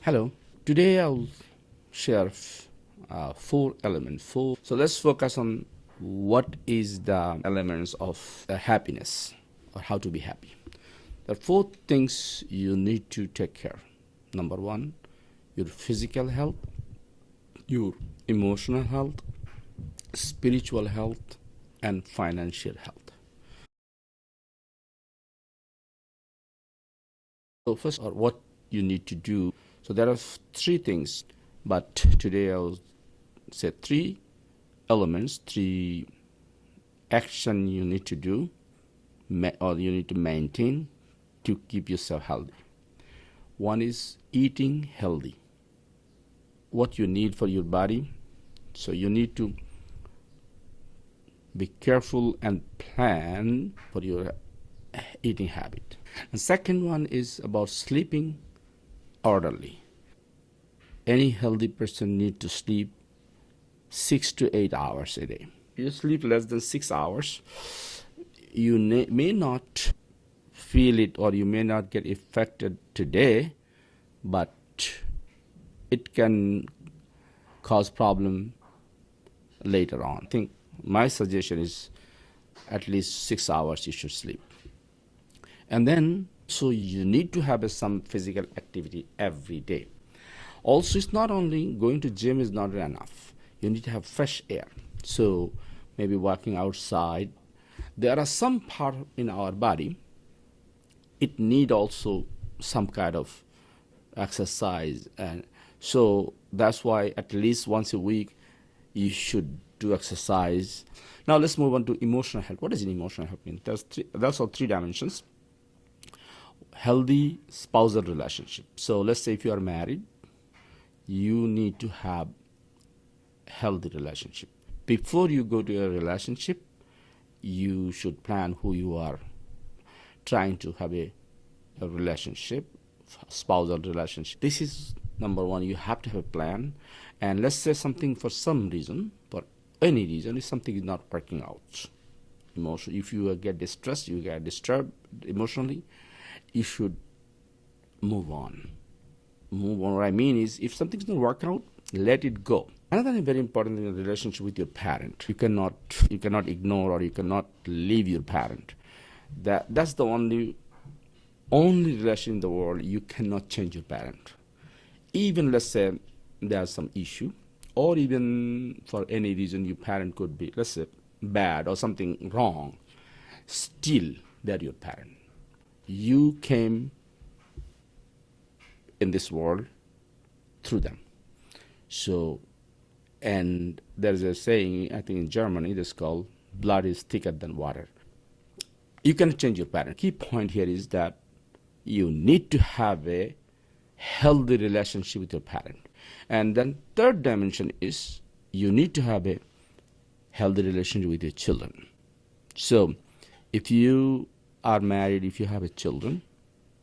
Hello. Today I'll share four elements. So let's focus on what is the elements of happiness or how to be happy. There are four things you need to take care. Number one, your physical health, your emotional health, spiritual health, and financial health. So first, or what you need to do. So there are three things, but today I'll say three elements, three action you need to do, or you need to maintain to keep yourself healthy. One is eating healthy. What you need for your body. So you need to be careful and plan for your eating habit. And second one is about sleeping orderly. Any healthy person needs to sleep 6 to 8 hours a day. If you sleep less than 6 hours, you may not feel it or you may not get affected today, but it can cause problem later on. I think my suggestion is at least 6 hours you should sleep. And then, so you need to have some physical activity every day. Also, it's not only going to gym is not enough. You need to have fresh air. So maybe walking outside. There are some part in our body, it need also some kind of exercise. And so that's why at least once a week you should do exercise. Now let's move on to emotional health. What does emotional health mean? There's all three dimensions. Healthy spousal relationship. So let's say if you are married, you need to have healthy relationship. Before you go to a relationship, you should plan who you are trying to have a relationship, spousal relationship. This is number one. You have to have a plan. And let's say something for some reason, for any reason, if something is not working out. If you get distressed, you get disturbed emotionally, you should move on. What I mean is, if something's not work out, let it go. Another thing very important in a relationship with your parent. You cannot ignore or you cannot leave your parent. That's the only relation in the world you cannot change your parent. Even let's say there's some issue, or even for any reason your parent could be, let's say, bad or something wrong, still they're your parent. You came in this world through them. So, and there's a saying, I think in Germany, it's called blood is thicker than water. You cannot change your parent. Key point here is that you need to have a healthy relationship with your parent. And then third dimension is you need to have a healthy relationship with your children. So if you are married, if you have a children,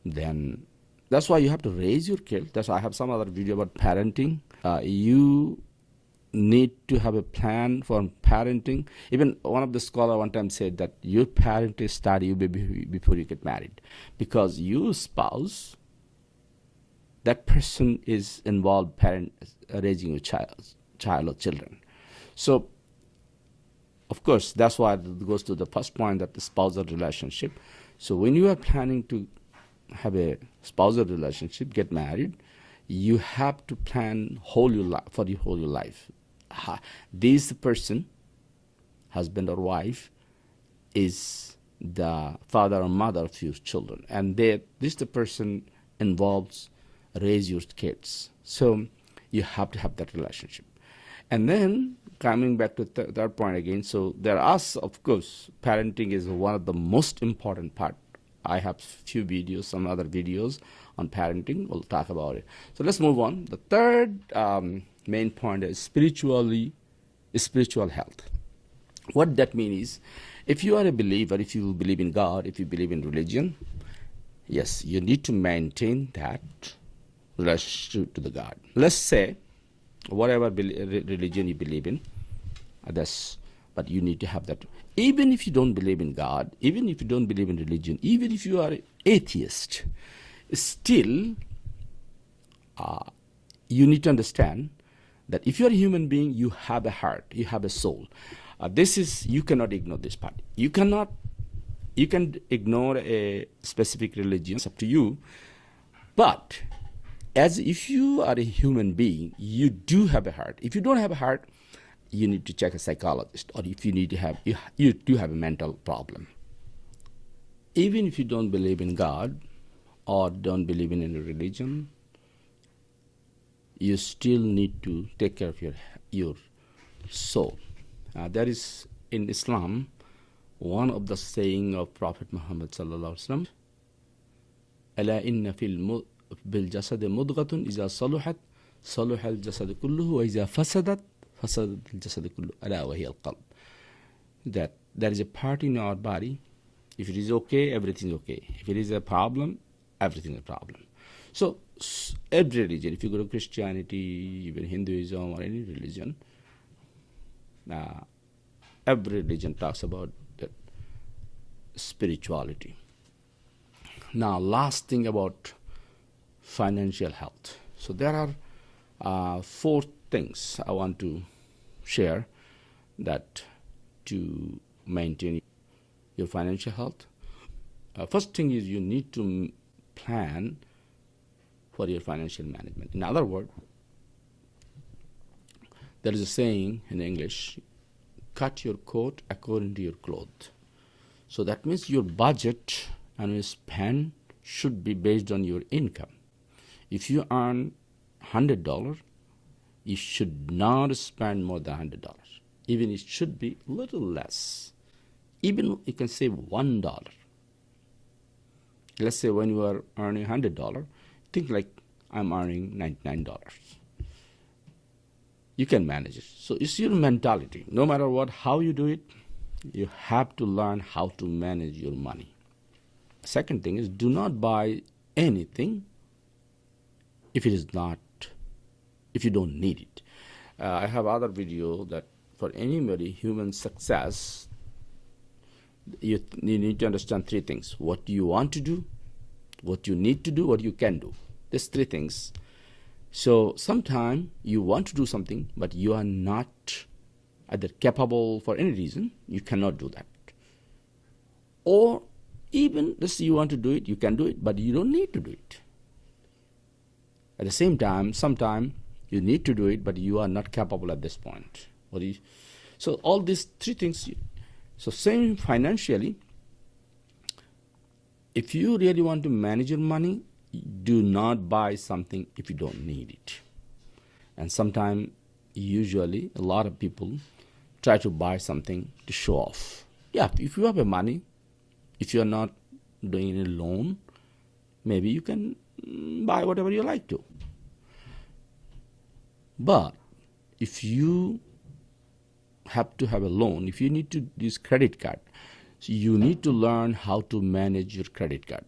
then that's why you have to raise your kids. That's why I have some other video about parenting. You need to have a plan for parenting. Even one of the scholars one time said that your parent is start you before you get married, because your spouse, that person is involved raising your child or children. So of course, that's why it goes to the first point, that the spousal relationship. So when you are planning to have a spousal relationship, get married, you have to plan for the whole your life. This person, husband or wife, is the father or mother of your children, and this the person involves raise your kids. So you have to have that relationship. And then coming back to third point again, so there are, of course, parenting is one of the most important part. I have few videos, some other videos on parenting. We'll talk about it. So let's move on. The third main point is spiritual health. What that means is, if you are a believer, if you believe in God, if you believe in religion, yes, you need to maintain that relationship to the God. Let's say whatever religion you believe in, but you need to have that. Even if you don't believe in God, even if you don't believe in religion, even if you are atheist, still you need to understand that if you're a human being, you have a heart, you have a soul. You cannot ignore this part. You can ignore a specific religion, it's up to you. But as if you are a human being, you do have a heart. If you don't have a heart, you need to check a psychologist, or if you do have a mental problem. Even if you don't believe in God or don't believe in any religion, you still need to take care of your soul. There is in Islam one of the saying of Prophet Muhammad sallallahu alaihi wasallam: "Ala inna bil jasad mudghatun iza saluhat saluha al jasad kulluhu wa iza fasadat fasadat al jasad kulluhu ala wa hiya al qalb." That there is a part in our body. If it is okay, everything is okay. If it is a problem, everything is a problem. So every religion, if you go to Christianity, even Hinduism or any religion, every religion talks about that spirituality. Now, last thing about financial health. So there are 4 things I want to share that to maintain your financial health. First thing is you need to plan for your financial management. In other words, there is a saying in English: cut your coat according to your clothes. So that means your budget and your spend should be based on your income. If you earn $100, you should not spend more than $100. Even it should be a little less. Even you can save $1. Let's say when you are earning $100, think like I'm earning $99. You can manage it. So it's your mentality. No matter what, how you do it, you have to learn how to manage your money. Second thing is, do not buy anything if you don't need it. I have other video that for anybody, human success, you need to understand 3 things: what you want to do, what you need to do, what you can do. There's 3 things. So sometimes you want to do something, but you are not either capable for any reason, you cannot do that. Or even let's say you want to do it, you can do it, but you don't need to do it. At the same time, sometimes you need to do it, but you are not capable at this point. So all these 3 things. So same financially, if you really want to manage your money, do not buy something if you don't need it. And sometimes, usually, a lot of people try to buy something to show off. Yeah, if you have money, if you're not doing any loan, maybe you can buy whatever you like to. But if you have to have a loan, if you need to use credit card, so you need to learn how to manage your credit card.